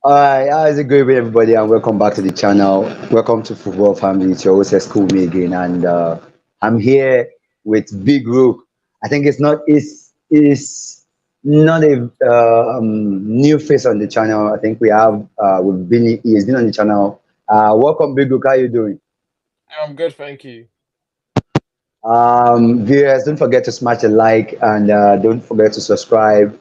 Alright, how's it going with everybody? And welcome back to the channel. Welcome to Football Family. It's your host, Cool Me again, and I'm here with Big Rook. I think it's not a new face on the channel. I think we've been he has been on the channel. Welcome, Big Rook. How you doing? I'm good, thank you. Viewers, don't forget to smash a like and don't forget to subscribe.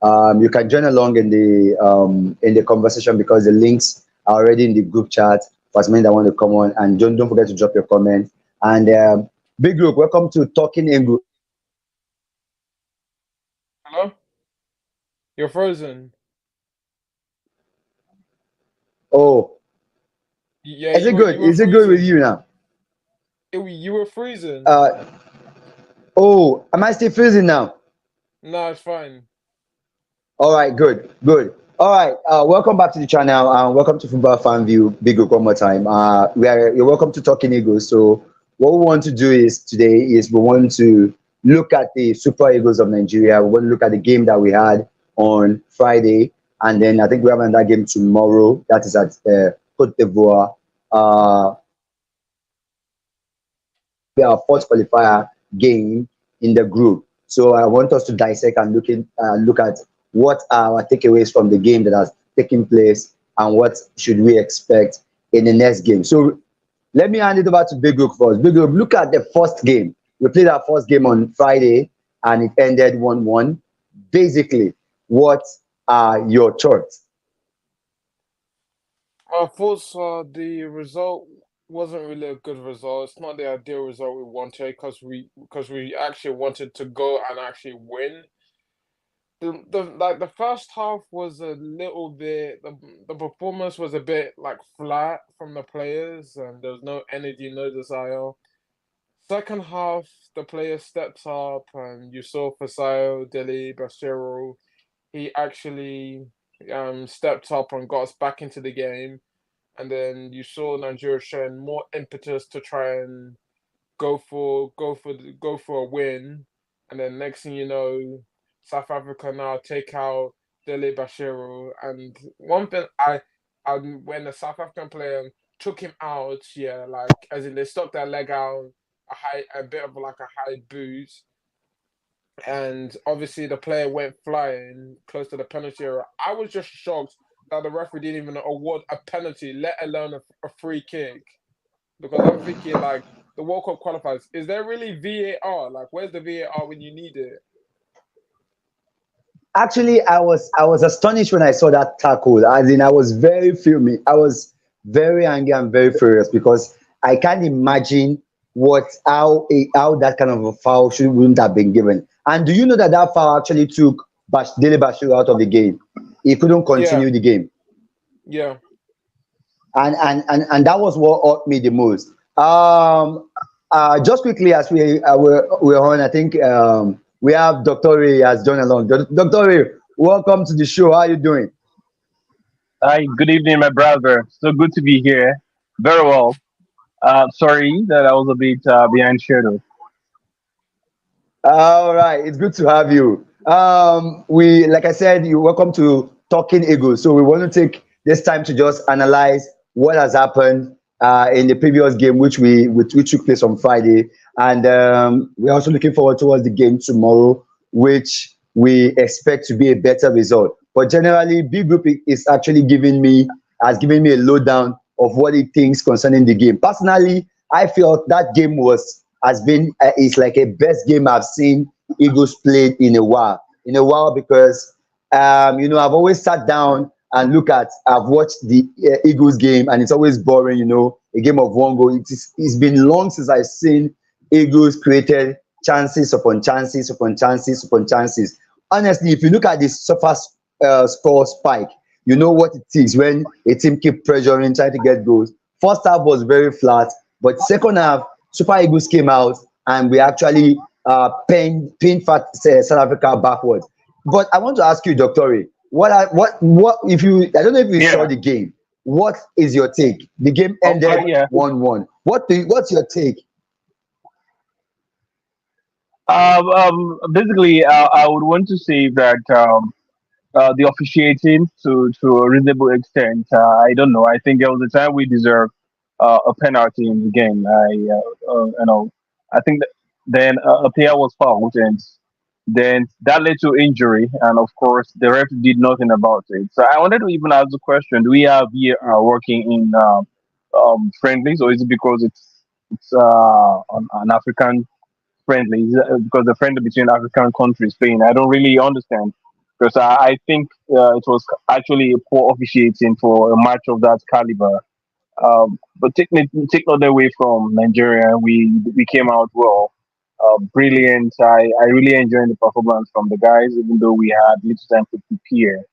You can join along in the conversation because the links are already in the group chat for as many that want to come on. And don't forget to drop your comment. And Big Group, welcome to Talking English. Hello? You're frozen. Oh, Yeah, you were you were Is it good with you freezing. now? You were freezing. Uh, oh, am I still freezing now? No, it's fine. All right, good. All right, welcome back to the channel and welcome to Football Fan View. Big Group one more time. You're welcome to Talking Eagles. So what we want to do is today is we want to look at the Super Eagles of Nigeria. We want to look at the game that we had on Friday, and then I think we have another game tomorrow. That is at Cote d'Ivoire. Be our fourth qualifier game in the group. So I want us to dissect and look at what are our takeaways from the game that has taken place and what should we expect in the next game. So let me hand it over to Big Rook first. Big Rook, look at the first game. We played our first game on Friday and it ended 1-1. Basically, what are your thoughts? I thought the result wasn't really a good result. It's not the ideal result we wanted because we actually wanted to go and actually win. The first half was a little bit the performance was a bit like flat from the players and there was no energy, no desire. Second half, the player steps up, and you saw Fasayo, Deli, Bashiro. He actually stepped up and got us back into the game. And then you saw Nigeria showing more impetus to try and go for a win. And then next thing you know, South Africa now take out Dele Bashiru. And one thing when the South African player took him out, yeah, like as in they stuck their leg out, a bit of like a high boot, and obviously the player went flying close to the penalty area. I was just shocked that the referee didn't even award a penalty, let alone a free kick. Because I'm thinking like the World Cup qualifiers, is there really VAR? Like, where's the VAR when you need it? Actually, I was astonished when I saw that tackle. As in, I was very fuming. I was very angry and very furious because I can't imagine how that kind of a foul wouldn't have been given. And do you know that that foul actually took Dele Bashiru out of the game? He couldn't Yeah, continue the game, yeah. and that was what hurt me the most. Just quickly as we're on, I think we have Dr. Ray has joined along. Dr. Ray, welcome to the show. How are you doing? Hi, good evening, my brother. So good to be here. Very well. Sorry that I was a bit behind schedule. All right, it's good to have you. We, like I said, you welcome to Talking Eagles. So we want to take this time to just analyze what has happened in the previous game, which took place on Friday, and we're also looking forward towards the game tomorrow, which we expect to be a better result. But generally, B Group is actually giving me a lowdown of what he thinks concerning the game. Personally, I felt that game was has been is like a best game I've seen Eagles played in a while. In a while, because I've always sat down and I've watched the Eagles game, and it's always boring. A game of one goal. It's been long since I've seen Eagles created chances upon chances upon chances upon chances. Honestly, if you look at the surface score spike, you know what it is when a team keep pressuring, trying to get goals. First half was very flat, but second half, Super Eagles came out and we actually pinned South Africa backwards. But I want to ask you, Doctor, what if you? I don't know if you saw Yeah. the game. What is your take? The game ended Okay. Yeah. 1-1. What's your take? Basically, I would want to say that the officiating to a reasonable extent. I don't know. I think there was a time we deserved a penalty in the game. I think that then a player was fouled, and then that led to injury, and of course the ref did nothing about it. So I wanted to even ask the question: do we have VAR working in friendlies, or is it because it's an African friendly? Is it because the friendly between African countries playing? I don't really understand because I think it was actually poor officiating for a match of that caliber. But take not away from Nigeria, we came out well, brilliant. I really enjoyed the performance from the guys, even though we had little time to prepare.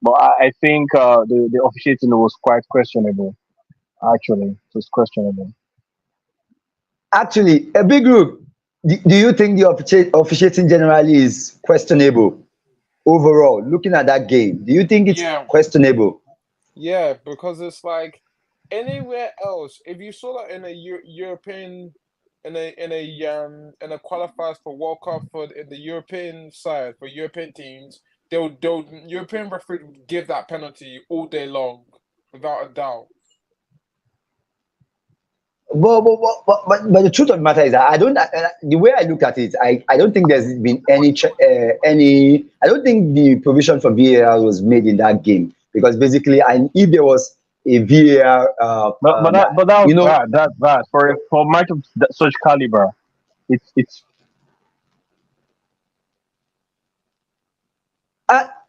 But I think the officiating was quite questionable. Actually, it was questionable. Actually, a big group. Do you think the officiating generally is questionable overall? Looking at that game, do you think it's Yeah, questionable? yeah, because it's like anywhere else. If you saw that in a European, in a qualifiers for World Cup for in the European side for European teams, they'll European referee would give that penalty all day long, without a doubt. But the truth of the matter is that I don't. The way I look at it, I don't think there's been any. I don't think the provision for VAR was made in that game because basically, if there was a VAR, But that was you know, bad. That's bad for a match of such caliber. It's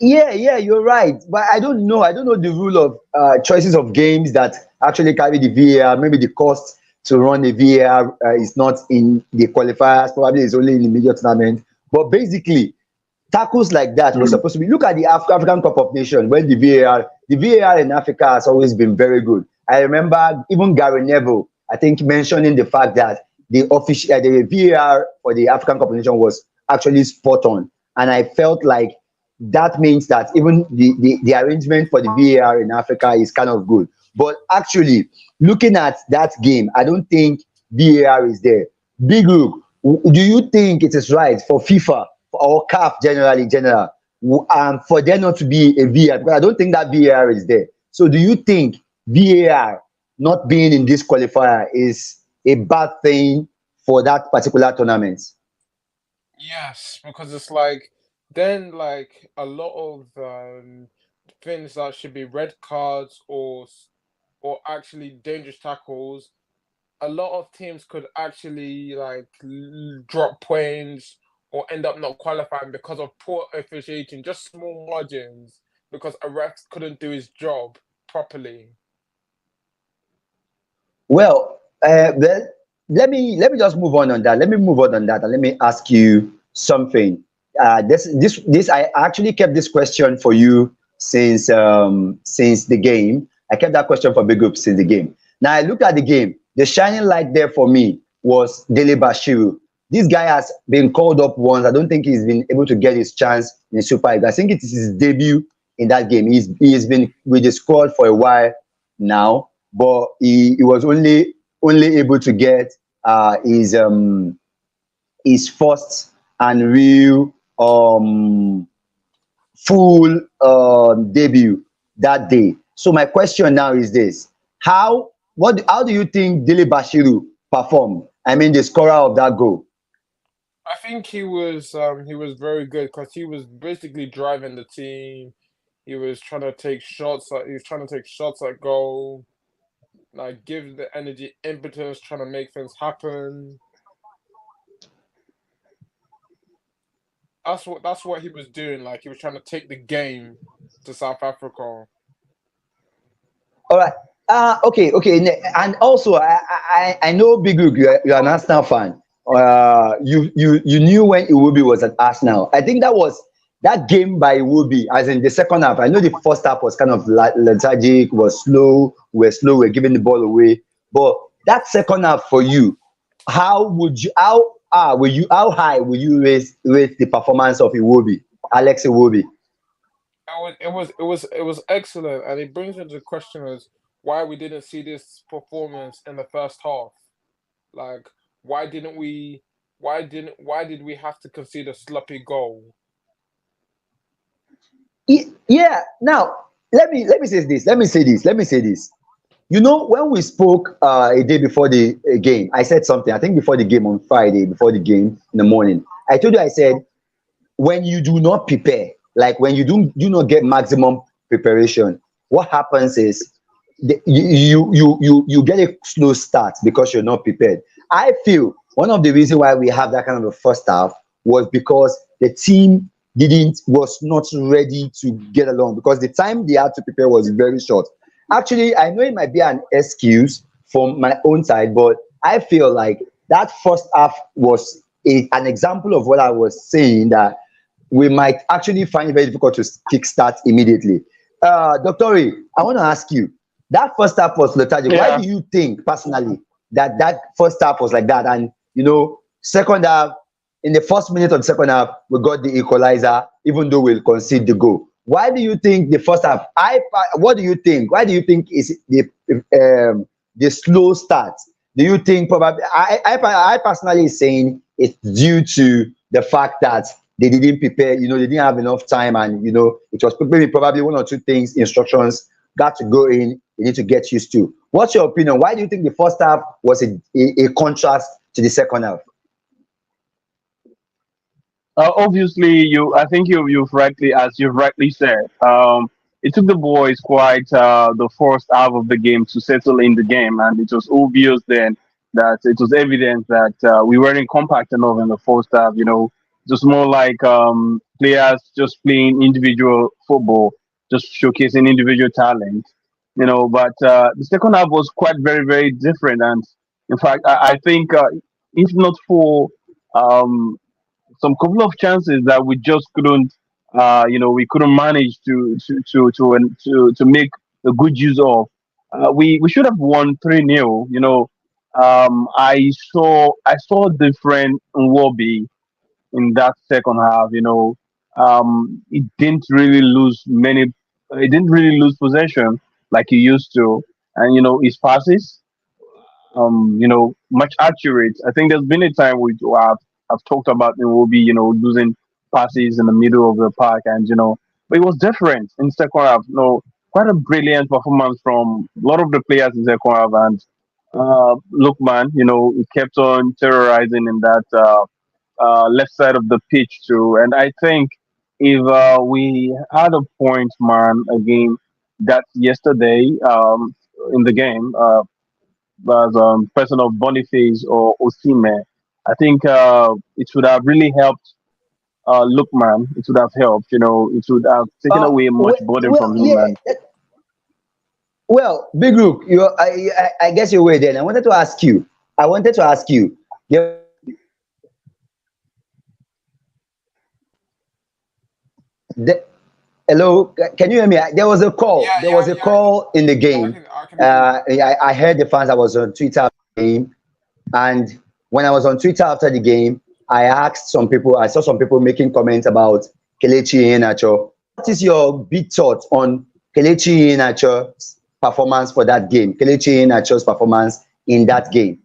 yeah, you're right. But I don't know. I don't know the rule of choices of games that actually carry the VAR. Maybe the cost to run the VAR is not in the qualifiers. Probably it's only in the major tournament. But basically, tackles like that were supposed to be. Look at the African Cup of Nations when the VAR in Africa has always been very good. I remember even Gary Neville, I think, mentioning the fact that the VAR for the African Cup of Nations was actually spot on, and I felt like that means that even the arrangement for the VAR in Africa is kind of good. But actually, looking at that game, I don't think VAR is there. Big Look, do you think it is right for FIFA or CAF generally, in general, for there not to be a VAR? Because I don't think that VAR is there. So do you think VAR not being in this qualifier is a bad thing for that particular tournament? Yes, because it's like then like a lot of things that should be red cards or actually dangerous tackles. A lot of teams could actually like drop points or end up not qualifying because of poor officiating, just small margins because a ref couldn't do his job properly. Well, let me just move on that. Let me move on that, and let me ask you something. This I actually kept this question for you since the game. I kept that question for Big Group since the game. Now I looked at the game. The shining light there for me was Dele Bashiru. This guy has been called up once. I don't think he's been able to get his chance in the Super League. I think it is his debut in that game. He's been with the squad for a while now, but he was only able to get his first and real full debut that day. So my question now is this: how do you think Dele Bashiru performed? I mean, the scorer of that goal. I think he was very good because he was basically driving the team. He was trying to take shots he was trying to take shots at goal, like give the energy impetus, trying to make things happen. That's what he was doing. Like he was trying to take the game to South Africa. All right. Okay. And also, I know Big Luke, you're an Arsenal fan. You knew when Iwobi was at Arsenal. I think that game by Iwobi, as in the second half. I know the first half was kind of lethargic, was slow. We're giving the ball away. But that second half for you, how high will you raise the performance of Iwobi, Alex Iwobi? It was excellent, and it brings into question is why we didn't see this performance in the first half. Like, why didn't we? Why did we have to concede a sloppy goal? Yeah. Now let me say this. Let me say this. Let me say this. You know, when we spoke a day before the game, I said something. I think before the game on Friday, before the game in the morning, I told you. I said when you do not prepare, like when you do not get maximum preparation, what happens is you get a slow start because you're not prepared. I feel one of the reasons why we have that kind of a first half was because the team didn't was not ready to get along because the time they had to prepare was very short. Actually, I know it might be an excuse from my own side, but I feel like that first half was an example of what I was saying, that we might actually find it very difficult to kickstart immediately. Dr. Ray, I want to ask you, that first half was lethargic. Why Yeah. do you think personally that that first half was like that? And second half, in the first minute of the second half, we got the equalizer, even though we'll concede the goal. Why do you think the first half? What do you think? Why do you think is the slow start? Do you think probably? I personally is saying it's due to the fact that they didn't prepare. They didn't have enough time, and it was maybe probably one or two things, instructions got to go in. You need to get used to. What's your opinion? Why do you think the first half was a contrast to the second half? Obviously, I think you've rightly, as you've rightly said, it took the boys quite the first half of the game to settle in the game, and it was obvious then that it was evident that we weren't compact enough in the first half. It was more like players just playing individual football, just showcasing individual talent. But the second half was quite very very different, and in fact, I think if not for um, some couple of chances that we just couldn't, we couldn't manage to make a good use of. We should have won 3-0. I saw different Nwobi in that second half. It didn't really lose many. It didn't really lose possession like he used to, and his passes much accurate. I think there's been a time we have talked about it will be, losing passes in the middle of the park, and but it was different in second half. Quite a brilliant performance from a lot of the players in second half, and Lookman, he kept on terrorizing in that left side of the pitch too. And I think if we had a point man again that yesterday in the game. As person of Boniface or Osime. I think it would have really helped Lookman. It would have helped. It would have taken away much burden Well, from him. yeah. And Well, Big Rook, I guess you were there. I wanted to ask you. I wanted to ask you. The, hello, can you hear me? There was a call. Yeah, There was a yeah, I can, call in the yeah, game. I can hear you. I heard the fans. I was on Twitter after the game, and when I was on Twitter after the game, I asked some people. I saw some people making comments about Kelechi Iheanacho. What is your big thought on Kelechi Iheanacho's performance for that game? Kelechi Iheanacho's performance in that game.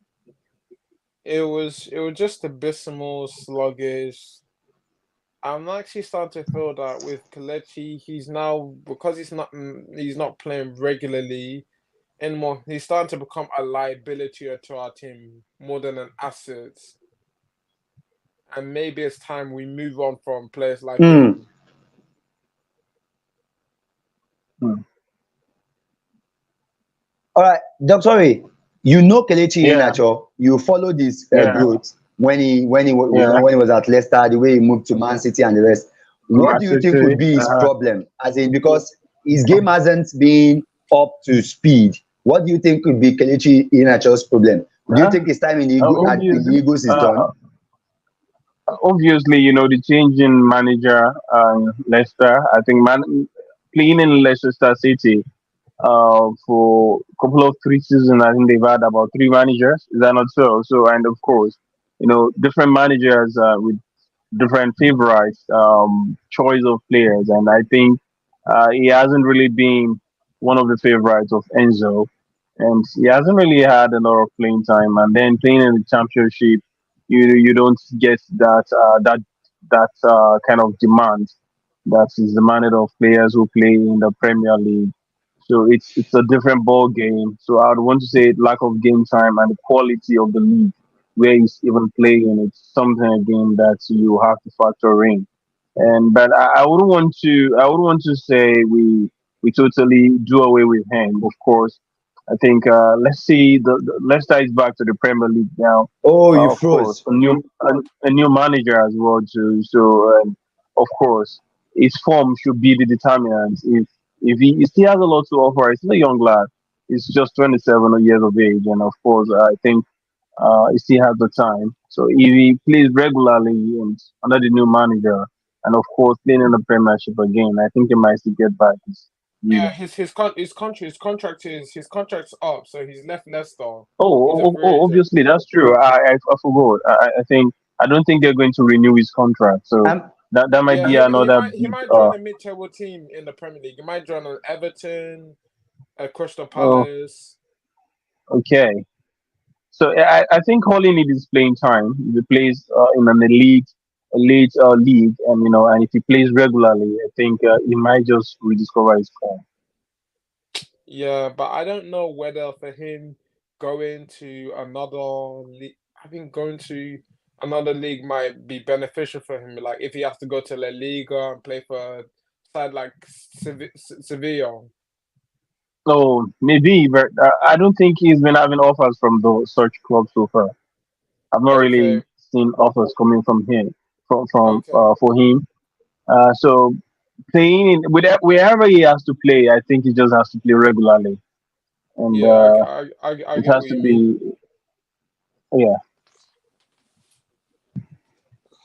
It was just abysmal, sluggish. I'm actually starting to feel that with Kalechi, he's now because he's not playing regularly anymore. He's starting to become a liability to our team more than an asset. And maybe it's time we move on from players like Hmm. him. hmm, All right, Doctor Ray, you know Kelechi yeah, Iheanacho. You follow this yeah, growth yeah. when he was at Leicester, the way he moved to Man City and the rest. What Man do you think would City. be his problem? As in, because his game hasn't been up to speed. What do you think could be Kelechi Iheanacho's problem? Do you Uh, think his time in the obviously, Eagles is uh, done? obviously, the change in manager, Leicester. I think playing in Leicester City for a couple of 3 seasons. I think they've had about three managers. Is that not so? So, and of course, different managers with different favorites, choice of players, and I think he hasn't really been one of the favorites of Enzo, and he hasn't really had a lot of playing time. And then playing in the championship, you don't get that kind of demand. That is the manner of players who play in the Premier League. So it's a different ball game. So I would want to say lack of game time and the quality of the league where he's even playing. It's something again that you have to factor in. And but I wouldn't want to say we totally do away with him. Of course, I think let's see the Leicester is back to the Premier League now. Oh, you Of course, froze. a new manager as well too. So of course, his form should be the determinant. If he still has a lot to offer, he's still a young lad. He's just 27 years of age, and of course, I think he still has the time. So if he plays regularly and under the new manager, and of course playing in the Premiership again, I think he might still get back his Yeah, rhythm. his contract's up, so he's left Leicester. He's a Oh, free agent. obviously that's true. I forgot. I think I don't think they're going to renew his contract. So Um, that might Yeah, be he another might he big. might join a mid-table team in the Premier League. He might join an Everton, a Crystal Oh, Palace. okay. So I think all he needs is playing time. If he plays in an elite league, and and if he plays regularly, I think he might just rediscover his form. Yeah, but I don't know whether for him going to another league, I think going to another league might be beneficial for him. Like if he has to go to La Liga and play for a side like Sevilla. So maybe, but I don't think he's been having offers from those such clubs so far. I've not Okay, really seen offers coming from him okay. for him. So playing wherever he has to play, I think he just has to play regularly, and Yeah, I it get has what to you mean. be yeah.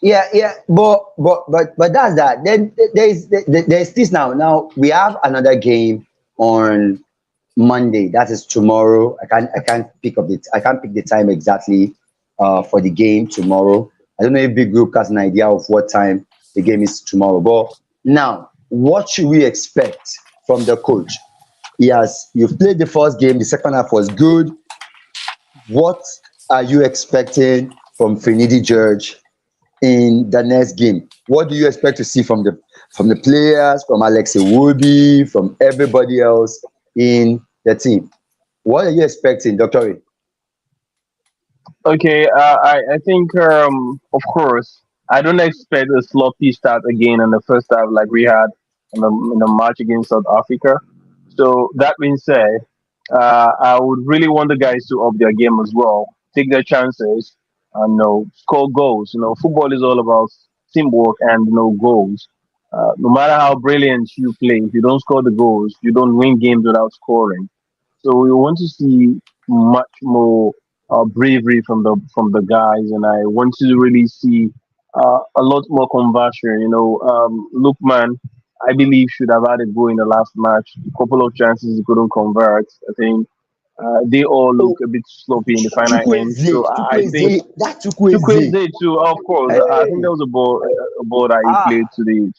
yeah, yeah, but that's that. Then there's this now. Now we have another game on Monday. That is tomorrow. I can't pick the time exactly for the game tomorrow. I don't know if Big Group has an idea of what time the game is tomorrow. But now, what should we expect from the coach? Yes, you've played the first game. The second half was good. What are you expecting from Finidi George in the next game? What do you expect to see from the players, from Alex Iwobi, from everybody else in the team? What are you expecting, Doctor Ray? Okay, I think of course I don't expect a sloppy start again in the first half like we had in the match against South Africa. So that being said, I would really want the guys to up their game as well, take their chances, and score goals. Football is all about teamwork and goals. No matter how brilliant you play, if you don't score the goals, you don't win games without scoring. So we want to see much more bravery from the guys, and I want to really see a lot more conversion. Lookman, I believe, should have had a goal in the last match. A couple of chances he couldn't convert. I think they all look Oh, a bit sloppy in the final end. So I think Chukwueze, that Chukwueze. Chukwueze too, of course. I think there Hey, was a ball that he ah, played to the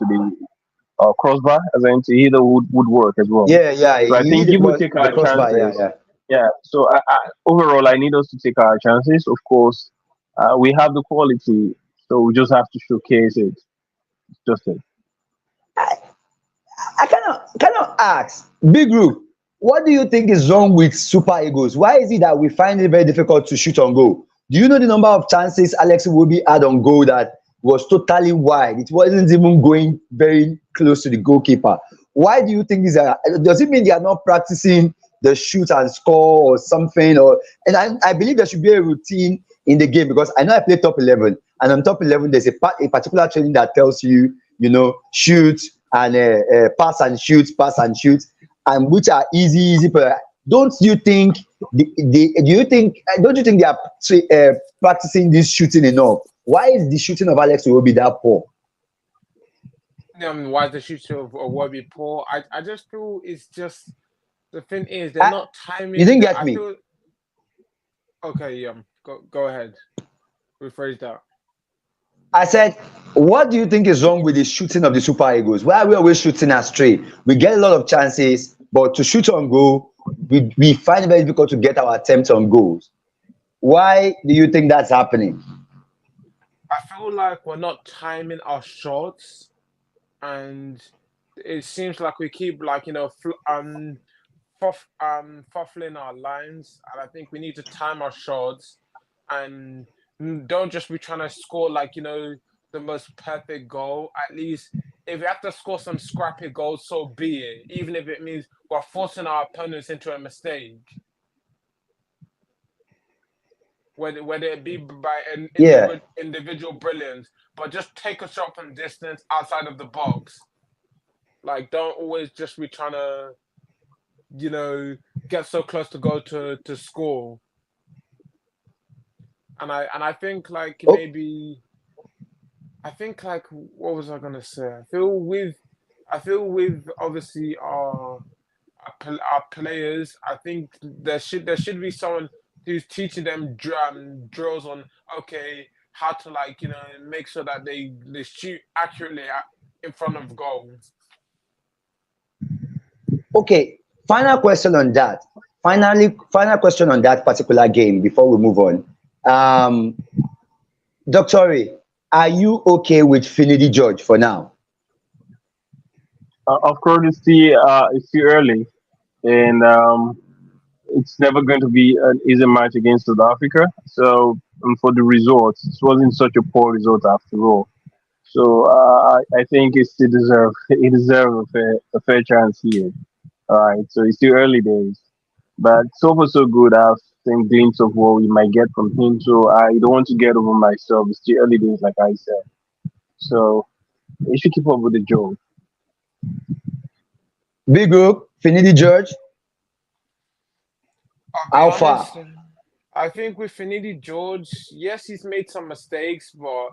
crossbar as an he the would work as well. yeah, yeah, So I he hit think if we take the our crossbar, yeah, chances, yeah. yeah. So overall, I need us to take our chances. Of course, we have the quality, so we just have to showcase it. It's just it. I cannot ask. Big group, what do you think is wrong with Super Eagles? Why is it that we find it very difficult to shoot on goal? Do you know the number of chances Alex Iwobi had on goal that was totally wide? It wasn't even going very close to the goalkeeper. Why do you think is that? Does it mean they are not practicing the shoot and score or something? And I believe there should be a routine in the game because I know I play top 11, and on top 11 there's a particular training that tells you, shoot and pass and shoot, and which are easy. But don't you think don't you think they are practicing this shooting enough? Why is the shooting of Alex Iwobi that poor? Why the shooter of Wobby poor? I just feel it's just the thing is they're I, not you timing didn't the get I me. feel okay, go ahead. Rephrase that. I said, what do you think is wrong with the shooting of the Super Eagles? Why are we always shooting astray? We get a lot of chances, but to shoot on goal, we find it very difficult to get our attempts on goals. Why do you think that's happening? I feel like we're not timing our shots. and it seems like we keep like fuffling our lines, and I think we need to time our shots and don't just be trying to score like the most perfect goal. At least if we have to score some scrappy goals, so be it. Even if it means we're forcing our opponents into a mistake, whether it be by an Yeah. individual brilliance, but just take a shot from distance outside of the box. Like, don't always just be trying to get so close to goal to score. And I think like Oh, maybe I think like what was I gonna say? I feel with obviously our players. I think there should be someone who's teaching them drills on okay how to like make sure that they shoot accurately in front of goal. okay. Final question on that. Final question on that particular game before we move on. Um, Doctor, are you okay with Finidi George for now? Of course, it's still early, and it's never going to be an easy match against South Africa. So, for the results, it wasn't such a poor result after all. So, I think it still deserve it deserves a fair chance here. All right, so it's still early days, but so far so good. I've seen glimpse of what we might get from him. So I don't want to get over myself. It's still early days, like I said. So he should keep up with the job. Big up, Finidi George. I'll be Alpha. honest. I think with Finidi George, yes, he's made some mistakes, but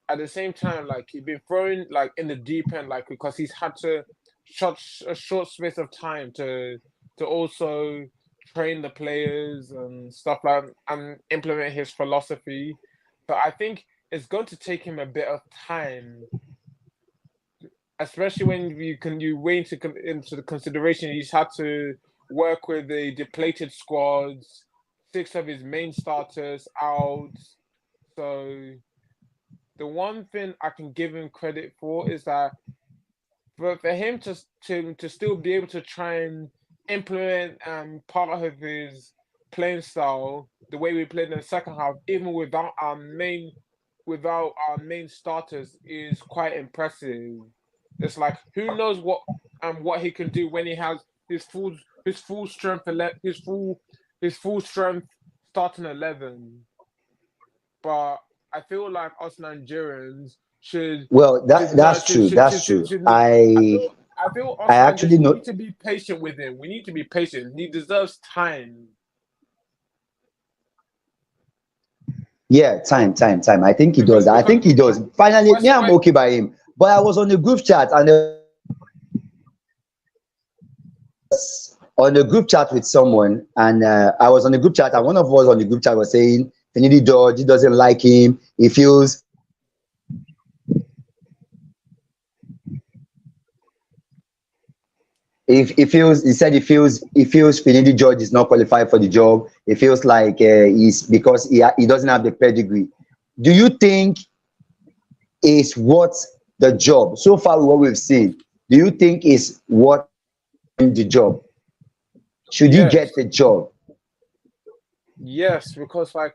at the same time, like he's been thrown like in the deep end, like because he's had to such a short space of time to also train the players and stuff like and implement his philosophy. But I think it's going to take him a bit of time, especially when you weigh into the consideration he's had to work with the depleted squads, six of his main starters out. So the one thing I can give him credit for is that for him to still be able to try and implement part of his playing style, the way we played in the second half, even without our main starters, is quite impressive. It's like who knows what he can do when he has his full strength his full strength starting 11. But I feel like us Nigerians should Well, should that no that's should true. should That's should should, true. should I I feel I feel I us actually Nigerians we know. need to be patient with him. We need to be patient. He deserves time. Yeah, time. I think he Because does. I because think he does. Finally, me, West I'm West okay by him. But I was on the group chat and on the group chat with someone, and I was on the group chat, and one of us on the group chat was saying Finidi George, he doesn't like him. He feels if he said he feels Finidi George is not qualified for the job. He feels like he's because he doesn't have the pedigree. Do you think is what the job so far with what we've seen? Do you think is what the job? Should he get yes. the job? Yes, because like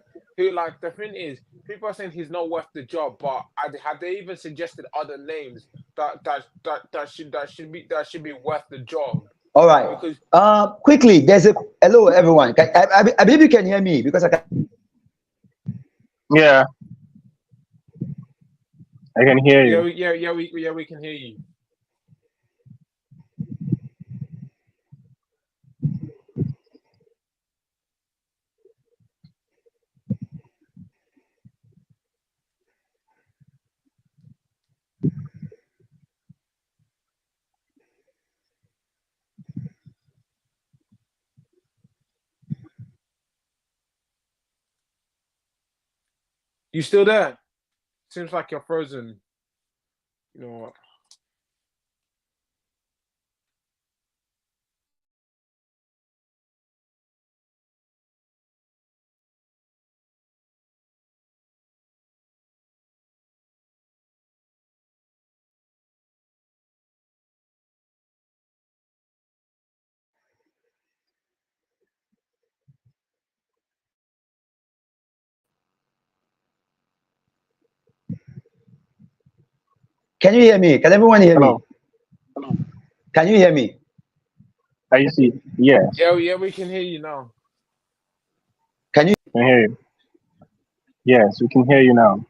the thing is, people are saying he's not worth the job, but had they even suggested other names that should be worth the job? All right. Because Quickly, there's a hello everyone. I believe you can hear me because I can. Yeah, I can hear yeah, you. we can hear you. You still there? Seems like you're frozen. You know what? Can you hear me? Can everyone hear me? Hello. Can you hear me? I see. Yes, Yeah, yeah, we can hear you now. Can you? I hear you. Yes, we can hear you now.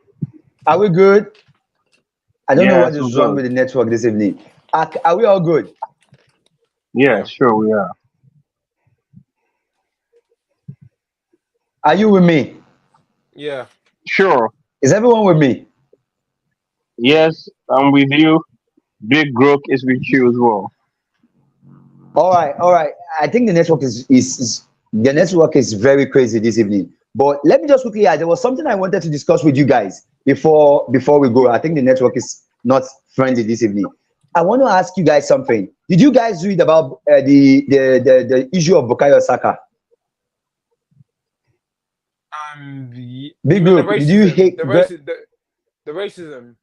Are we good? I don't know what Yes, we're is wrong good. with the network this evening. Are we all good? Yeah, Yes, sure we are. Are you with me? yeah. Sure. Is everyone with me? Yes, I'm with you. Big Brook is with you as well. All right, all right. I think the network is the network is very crazy this evening. But let me just quickly add, there was something I wanted to discuss with you guys before we go. I think the network is not friendly this evening. I want to ask you guys something. Did you guys read about the issue of Bukayo Saka? You Big mean the group. Did you racism? hate? The racism.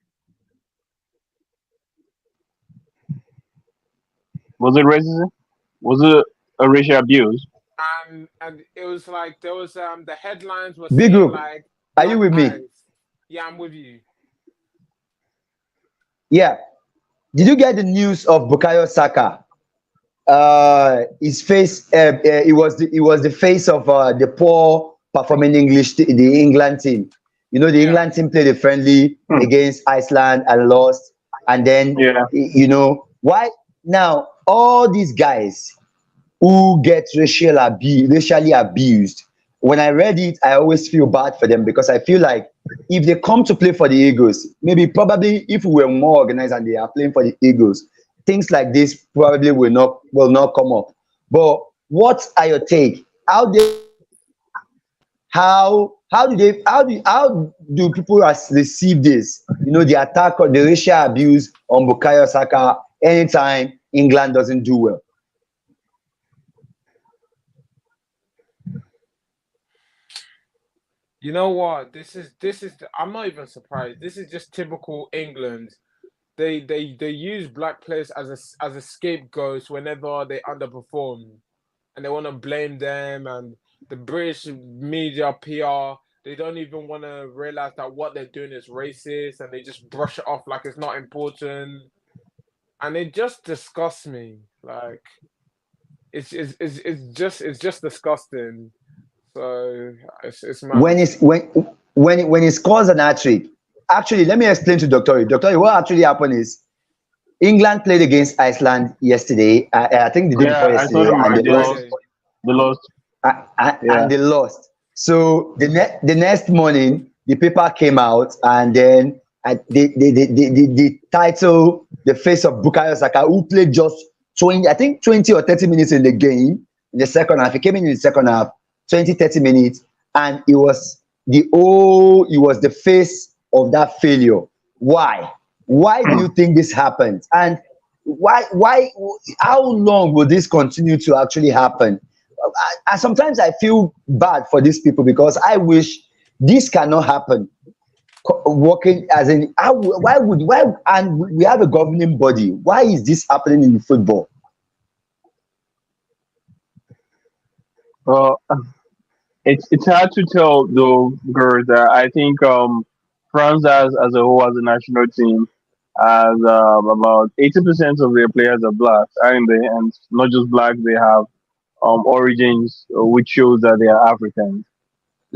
Was it racism? Was it a racial abuse? And it was like there was the headlines were Big saying group. like Are you black with me? eyes. Yeah, I'm with you. Yeah. Did you get the news of Bukayo Saka? His face. It was the face of the poor performing the England team. You know, the Yeah. England team played a friendly Hmm. against Iceland and lost. And then Yeah. you know why now all these guys who get racially abused. When I read it, I always feel bad for them because I feel like if they come to play for the Eagles, maybe probably if we were more organized and they are playing for the Eagles, things like this probably will not come up. But what are your take? How do people receive this? You know, the attack or the racial abuse on Bukayo Saka anytime England doesn't do well. You know what? I'm not even surprised. This is just typical England. They use black players as a scapegoat whenever they underperform, and they want to blame them. And the British media PR, they don't even want to realize that what they're doing is racist, and they just brush it off like it's not important. And it just disgusts me. Like it's just disgusting. So it's mad. When he scores an hat-trick, actually let me explain to Dr. What actually happened is England played against Iceland yesterday. I think the day before Yeah, I saw yesterday, the On and match. they They lost. lost. Friday. They lost. And Yeah. they lost. So the next morning, the paper came out, and then the title, the face of Bukayo Saka, who played just 20 or 30 minutes in the game in the second half. He came in the second half, 20, 30 minutes, and he was the face of that failure. Why? Why do you think this happened? And why how long will this continue to actually happen? Sometimes I feel bad for these people because I wish this cannot happen. Working as in how, why and we have a governing body. Why is this happening in football? Uh, it's hard to tell though, because I think France as a whole, as a national team, has about 80% of their players are black, aren't they? And not just black, they have origins which shows that they are Africans.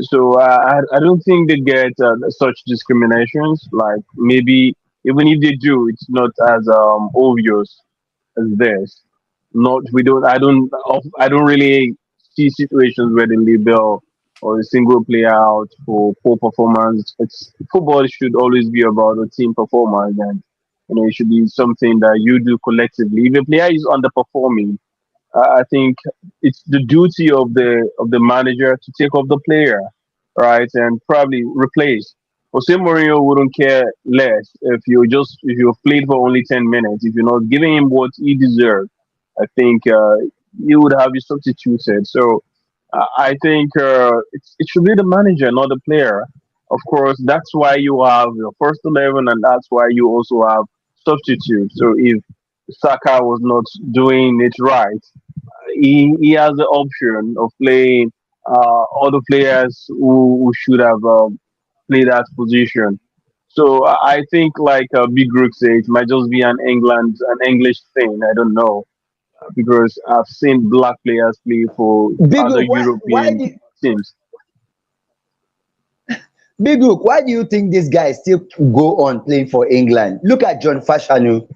So I don't think they get such discriminations. Like maybe even if they do, it's not as obvious as this. Not we don't. I don't really see situations where they label or a single player out for poor performance. It's football should always be about a team performance, and it should be something that you do collectively. If a player is underperforming, I think it's the duty of the manager to take off the player, right, and probably replace. Jose Mourinho wouldn't care less if you've played for only 10 minutes. If you're not giving him what he deserves, I think you would have you substituted. So I think it should be the manager, not the player. Of course, that's why you have your first 11, and that's why you also have substitutes. So if Saka was not doing it right, he has the option of playing other players who should have played that position. So I think like Big Rook said, it might just be an English thing. I don't know because I've seen black players play for Big other Rook, why European do teams. Big Rook, why do you think this guy still go on playing for England? Look at John Fashanu.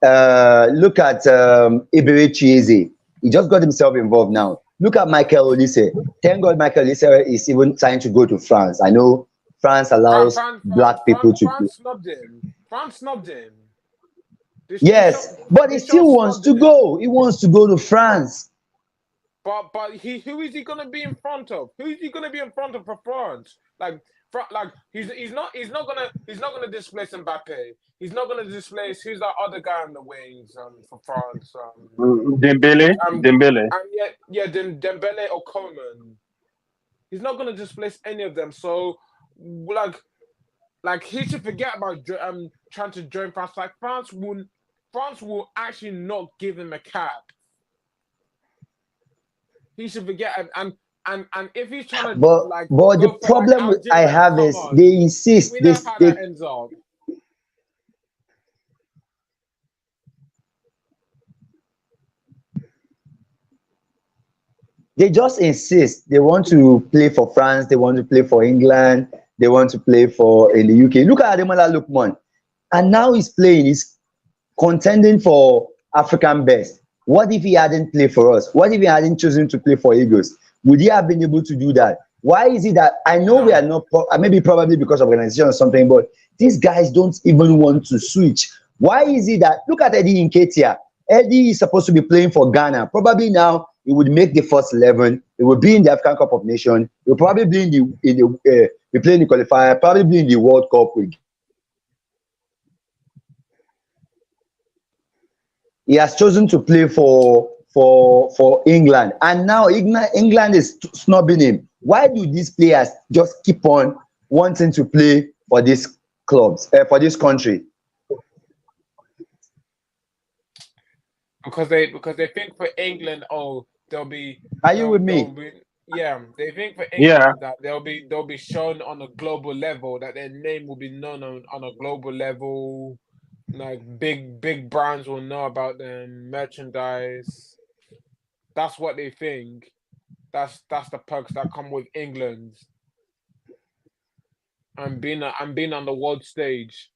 Look at Iberi Chieze. He just got himself involved now. Look at Michael Olise. Thank God Michael Olise is even trying to go to France. I know France allows black people to play. France snubbed him. France snubbed him. Yes, but he They shot still wants snubbed to him. go. He wants to go to France. But who is he gonna be in front of? Who is he gonna be in front of for France? Like he's not gonna displace Mbappe. He's not gonna displace who's that other guy on the wings for France. Um Dembele. and Dembele or Coman. He's not gonna displace any of them. So like he should forget about trying to join France. Like France will actually not give him a cap. He should forget and if he's trying to But the go for like problem I Algeria, have come is on, they insist. we know how They that ends up. they just insist they want to play for France, they want to play for England, they want to play for in the UK. Look at Ademola Lookman, and now he's playing, he's contending for African best. What if he hadn't played for us? What if he hadn't chosen to play for Eagles? Would he have been able to do that? Why is it that I know we No. are not maybe probably because of organization or something, but these guys don't even want to switch? Why is it that look at Eddie Nketiah? Eddie is supposed to be playing for Ghana. Probably now he would make the first 11. He will be in the African Cup of Nations. He will probably be be playing the qualifier. Probably be in the World Cup. He has chosen to play for England, and now England is snubbing him. Why do these players just keep on wanting to play for these clubs, for this country? Because they think for England, Are you with me? they think for Yeah. England that they'll be shown on a global level, that their name will be known on a global level, like big brands will know about them, merchandise. That's what they think. That's the perks that come with England and being on the world stage.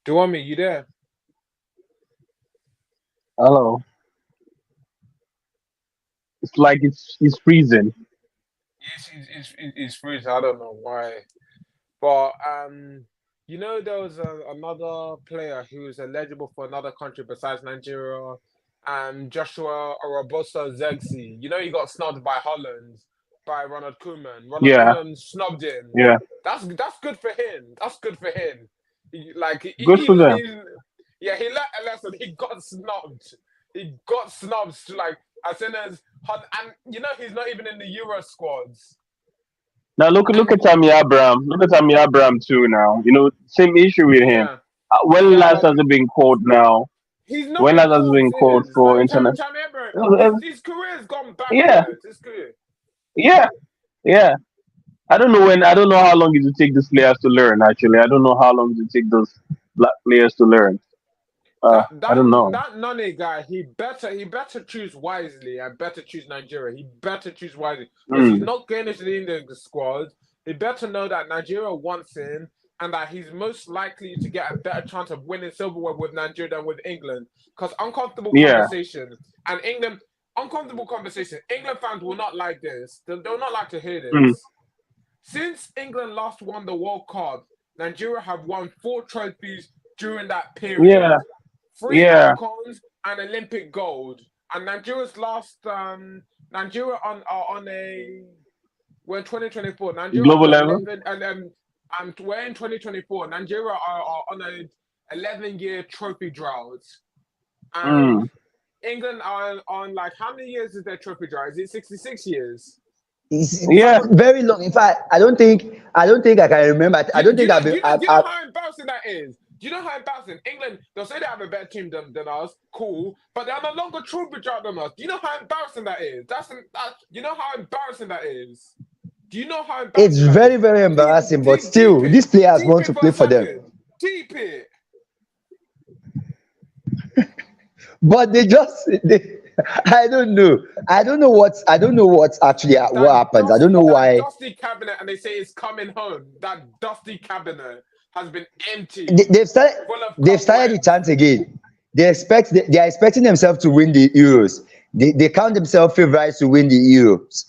Do you want me? You there? Hello. It's like it's freezing. Yes, it's freezing. I don't know why, but there was another player who was eligible for another country besides Nigeria, Joshua Robosa Zexi. He got snubbed by Holland by Ronald Koeman. Ronald Yeah. Koeman snubbed him. Yeah. That's good for him. That's good for him. Good for them. He learned a lesson. He got snubbed. He got snubbed to as soon as and he's not even in the Euro squads. Now look at Tammy Abraham. Look at Tammy Abraham too. Now same issue with him. Yeah, When last has it been called now? he's not When been last has it called been called since. for Like internet? Tammy Abraham, his career's gone Yeah, backwards. His career. yeah, yeah. I don't know when. I don't know how long it will take these players to learn. Actually, I don't know how long it will take those black players to learn. That I that don't know. that Nani guy, he better choose wisely and better choose Nigeria. He better choose wisely because he's Mm. not going into the Indian squad. He better know that Nigeria wants him and that he's most likely to get a better chance of winning silverware with Nigeria than with England. Because Yeah. uncomfortable conversation. England fans will not like this. They'll not like to hear Mm. this. Since England last won the World Cup, Nigeria have won 4 trophies during that period. Yeah. 3 Yeah. AFCONs and Olympic gold. And Nigeria's last Nigeria on a we're in 2024. Nigeria Global under level. 11 and we're in 2024. Nigeria are on a 11-year trophy drought. And Mm. England are on how many years is their trophy drought? Is it 66 years? It's Yeah, very long. In fact, I don't think I can remember. I don't Do you think know? I've been. Do you know how embarrassing that is? Do you know how embarrassing England? They'll say they have a better team than us. Cool, but they're no longer Trowbridge out than us. Do you know how embarrassing that is? You know how embarrassing that is. Do you know how It's embarrassing that very, is? very embarrassing, but Deep still, it, these players deep want it to for play a for them. second. Deep it. But I don't know. I don't know what's actually what happens. I don't know That why dusty cabinet, and they say it's coming home. That dusty cabinet has been they, emptied, they've started. full of They've started the cobwebs. chant again. They are expecting themselves to win the Euros. They count themselves favorites to win the Euros.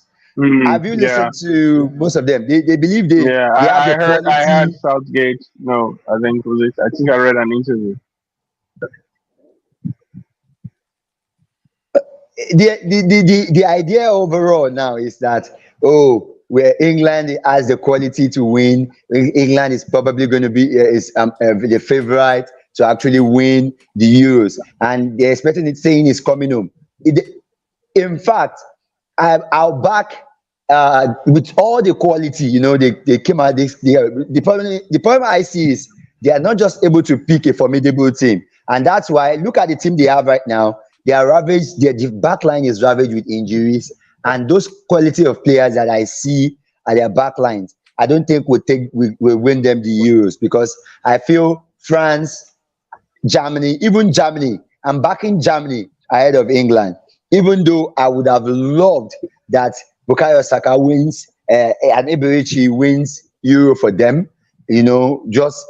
Have you yeah, listened to most of them? They believe yeah. they have the I heard quality. Southgate. No, I think was it. I think I read an interview. The idea overall now is that, oh, where England has the quality to win, England is probably going to be the favorite to actually win the Euros, and they're expecting it, saying it's coming home. In fact, I'll back with all the quality. They came out. The problem I see is they are not just able to pick a formidable team, and that's why look at the team they have right now. They are ravaged. The back line is ravaged with injuries, and those quality of players that I see at their back lines, I don't think will win them the Euros, because I feel France, Germany, even Germany. I'm backing Germany ahead of England, even though I would have loved that Bukayo Saka wins, and Iberici wins Euro for them. Just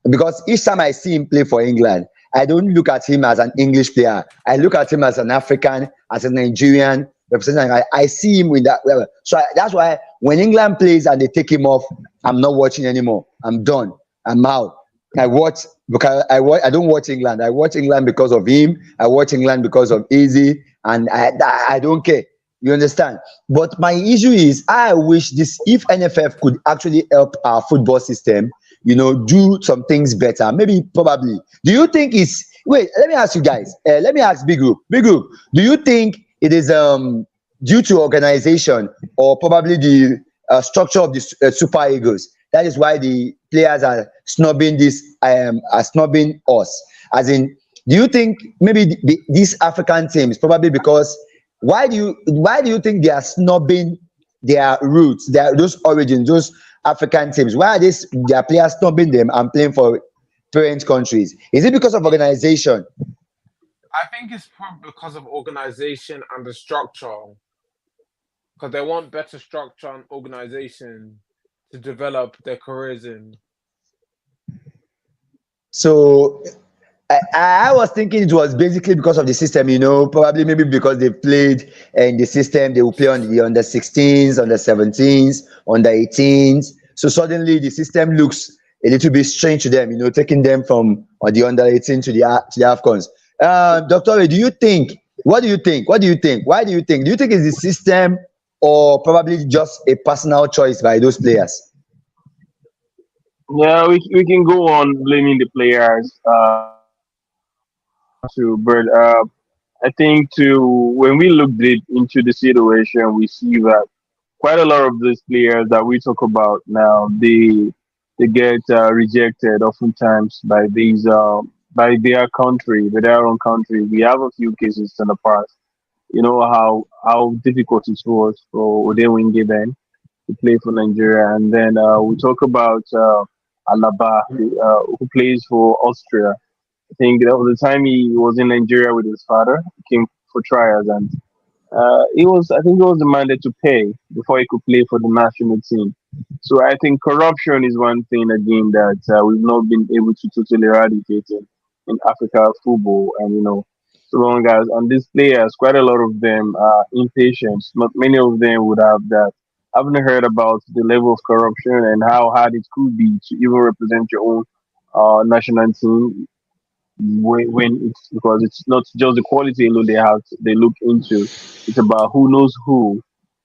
because each time I see him play for England, I don't look at him as an English player. I look at him as an African, as a Nigerian representative. I see him in that level. So that's why when England plays and they take him off, I'm not watching anymore. I'm done. I'm out. I watch because I don't watch England. I watch England because of him. I watch England because of Easy, and I don't care. You understand? But my issue is, I wish this if NFF could actually help our football system, do some things better. Maybe, probably. Do you think it's wait? Let me ask you guys. Let me ask Big Group. Big Group. Do you think it is due to organization, or probably the structure of the Super Eagles? That is why the players are snubbing us. As in, do you think maybe these African teams, probably because why do you think they are snubbing their roots, those origins, those African teams? Why are their players snubbing them and playing for parent countries? Is it because of organization? I think it's probably because of organization and the structure, because they want better structure and organization to develop their careers in. So I was thinking it was basically because of the system, probably maybe because they played in the system, they will play on the under 16s, under 17s, under 18s. So suddenly the system looks a little bit strange to them, taking them from the under 18 to the AFCONs. Dr. Ray, what do you think? What do you think? Why do you think? Do you think it's the system, or probably just a personal choice by those players? Yeah, we can go on blaming the players. But I think to when we look deep into the situation, we see that quite a lot of these players that we talk about now, they get rejected oftentimes by their country, by their own country. We have a few cases in the past. You know how difficult it was for Odewinge then to play for Nigeria, and then we talk about Alaba, who plays for Austria. I think that was the time he was in Nigeria with his father. He came for trials, and I think he was demanded to pay before he could play for the national team. So I think corruption is one thing again that we've not been able to totally eradicate in Africa football. And so long as and these players, quite a lot of them are impatient. Not many of them would have that. I haven't heard about the level of corruption and how hard it could be to even represent your own national team when it's because it's not just the quality alone they look into. It's about who knows who,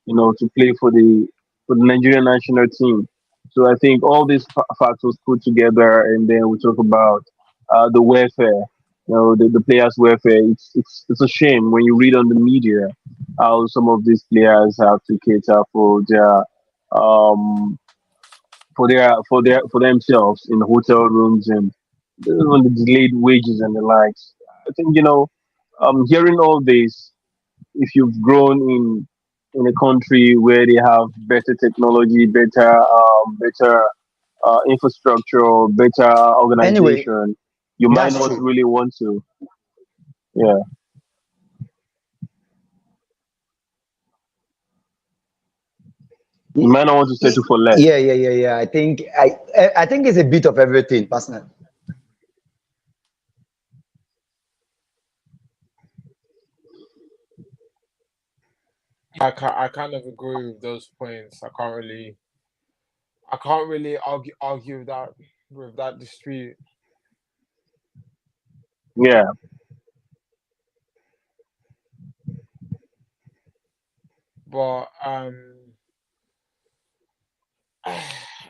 to play for the Nigerian national team. So I think all these factors put together, and then we talk about the welfare. the players' welfare. It's a shame when you read on the media how some of these players have to cater um for themselves in hotel rooms and on the delayed wages and the likes. I think hearing all this, if you've grown in a country where they have better technology, better infrastructure, better Anyway, organization, you might that's not true. really want to. Yeah, you Y- might not want to settle for less. yeah. I think it's a bit of everything, personally. I kind of agree with those points. I can't really argue with that dispute. Yeah. But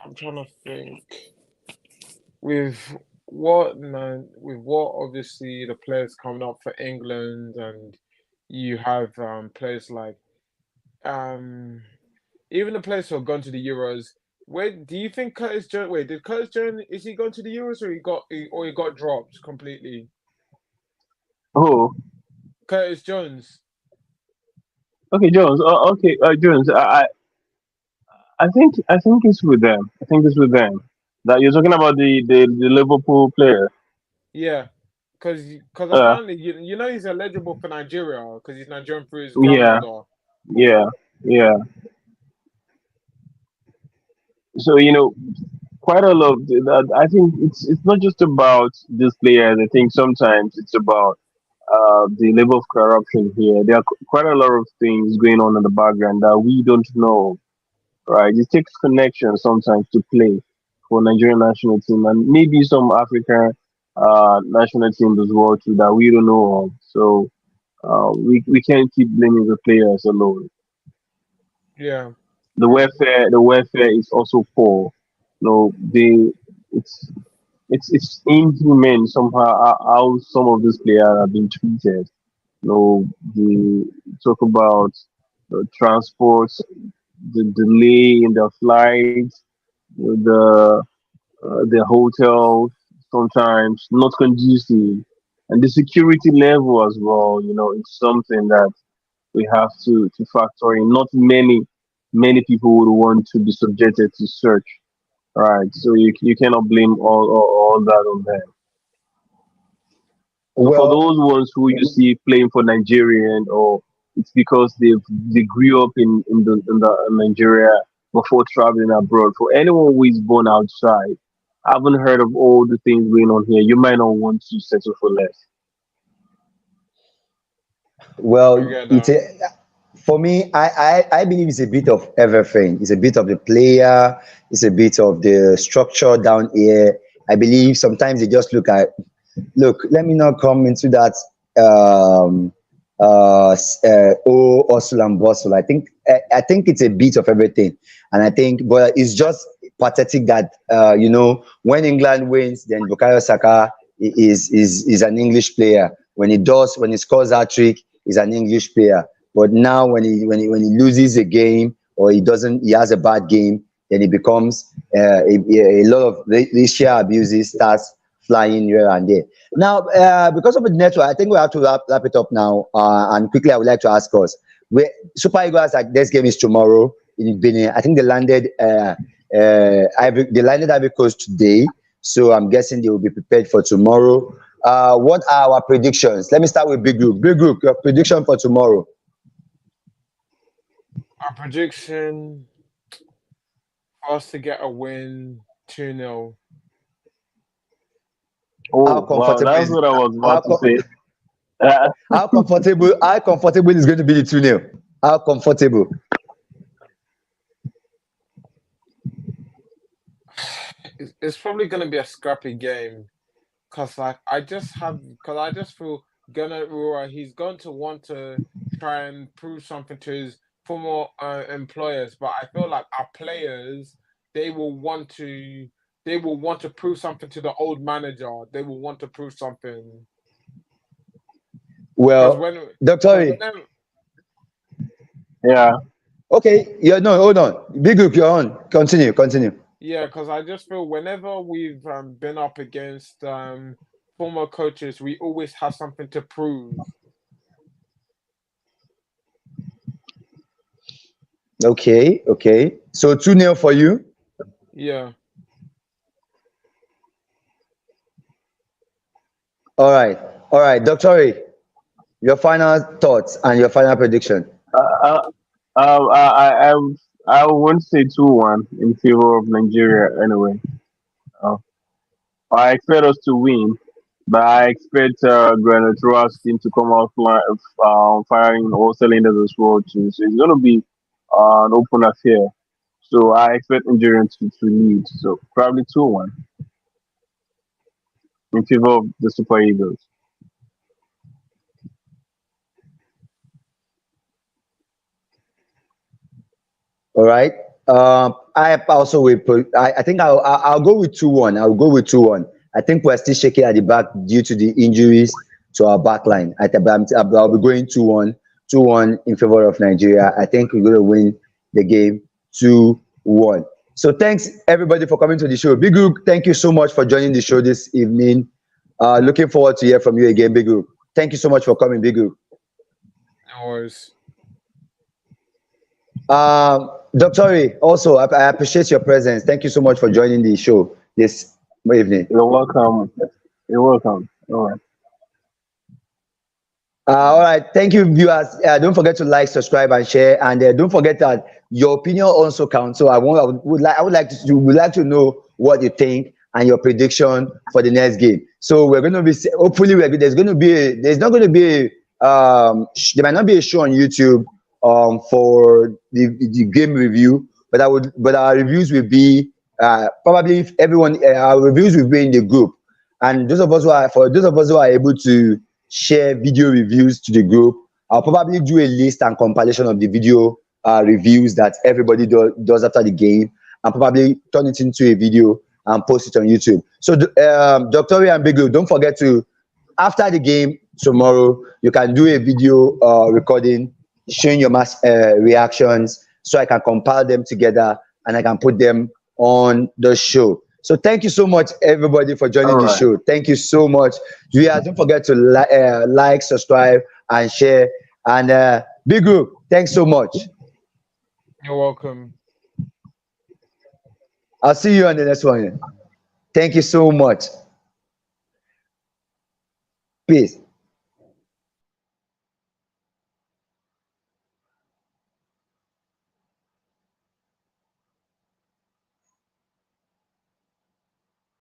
I'm trying to think with with what obviously the players coming up for England, and you have players like um even the players who have gone to the Euros. Where do you think Curtis Jones? Wait, did Curtis Jones, is he going to the Euros, or he got dropped completely? Oh, Curtis Jones. okay, Jones. Okay, Jones. I think it's with them. I think it's with them. That you're talking about the Liverpool player. Yeah, because Uh, apparently you know he's eligible for Nigeria because he's Nigerian through his yeah, grandmother. yeah, yeah. So quite a lot. I think it's not just about these players. I think sometimes it's about the level of corruption here. There are quite a lot of things going on in the background that we don't know. Right? It takes connection sometimes to play for Nigerian national team and maybe some African national teams as well too that we don't know of. So we can't keep blaming the players alone. Yeah, The welfare is also poor. They it's it's inhuman somehow how some of these players have been treated. They talk about transport, the delay in the flights, the hotel sometimes not conducive, and the security level as well. It's something that we have to factor in. Not many people would want to be subjected to search, right? So you cannot blame all that on them. So for Well, those ones who you see playing for Nigerian, or it's because they grew up in Nigeria before traveling abroad. For anyone who is born outside, haven't heard of all the things going on here. You might not want to settle for less. I well, get that. for me, I believe it's a bit of everything. It's a bit of the player, it's a bit of the structure down here. I believe sometimes they just look, let me not come into that um hustle and bustle. I think it's a bit of everything. And I think, but it's just pathetic that when England wins, then Bukayo Saka is an English player. When he scores that trick, he's an English player. But now when he loses a game, or he has a bad game, then it becomes a lot of racial abuses starts flying here and there. Now, because of the network, I think we have to wrap it up now. And quickly, I would like to ask us: Super Eagles, like, this game is tomorrow in Benin. I think they landed Ivory Coast today, so I'm guessing they will be prepared for tomorrow. What are our predictions? Let me start with Big Group. Big Group, your prediction for tomorrow? Our prediction for us to get a win 2-0. How Oh wow, comfortable that's is what I was how, about to co- say. Uh, how comfortable is going to be the 2-0? How comfortable? It's probably going to be a scrappy game because I just feel Gunnar Rua, he's going to want to try and prove something to his former employers, but I feel like our players, they will want to they will want to prove something to the old manager. They will want to prove something. Because Well, when, Dr. because Ori, whenever, Yeah. okay, yeah, no, hold on. Big group, you're on. Continue. yeah, because I just feel whenever we've been up against former coaches, we always have something to prove. Okay. So 2-0 for you. Yeah. All right, Dr. Ori, your final thoughts and your final prediction. Uh, I I won't say 2-1 in favor of Nigeria anyway. Uh, I expect us to win, but I expect Granit Ross team to come out firing all cylinders as well too. So it's going to be an open affair. So I expect Nigeria to lead. So probably 2-1 in favor of the Super Eagles. All right. I also will put. I think I'll go with 2-1. I'll go with 2-1. I think we're still shaking at the back due to the injuries to our back line. I'll be going 2-1, 2-1 in favor of Nigeria. I think we're going to win the game 2-1. So thanks everybody for coming to the show. Big Group, thank you so much for joining the show this evening. Looking forward to hear from you again, Big Group. Thank you so much for coming, Big Group. No worries. Dr. Ori, also, I appreciate your presence. Thank you so much for joining the show this evening. You're welcome. You're welcome. All right. All right. Thank you, viewers. Don't forget to like, subscribe, and share. And don't forget that your opinion also counts. So I would like to know what you think and your prediction for the next game. So we're going to be hopefully there's not going to be there might not be a show on YouTube for the game review, but our reviews will be probably if everyone our reviews will be in the group. And those of us who are able to share video reviews to the group, I'll probably do a list and compilation of the video reviews that everybody does after the game, and probably turn it into a video and post it on YouTube. So, Dr. Ori and Biglu, don't forget to, after the game tomorrow, you can do a video recording showing your mass reactions, so I can compile them together and I can put them on the show. So thank you so much, everybody, for joining All the right. show. Thank you so much. Yeah, don't forget to like, subscribe, and share. And Big Group, thanks so much. You're welcome. I'll see you on the next one. Thank you so much. Peace.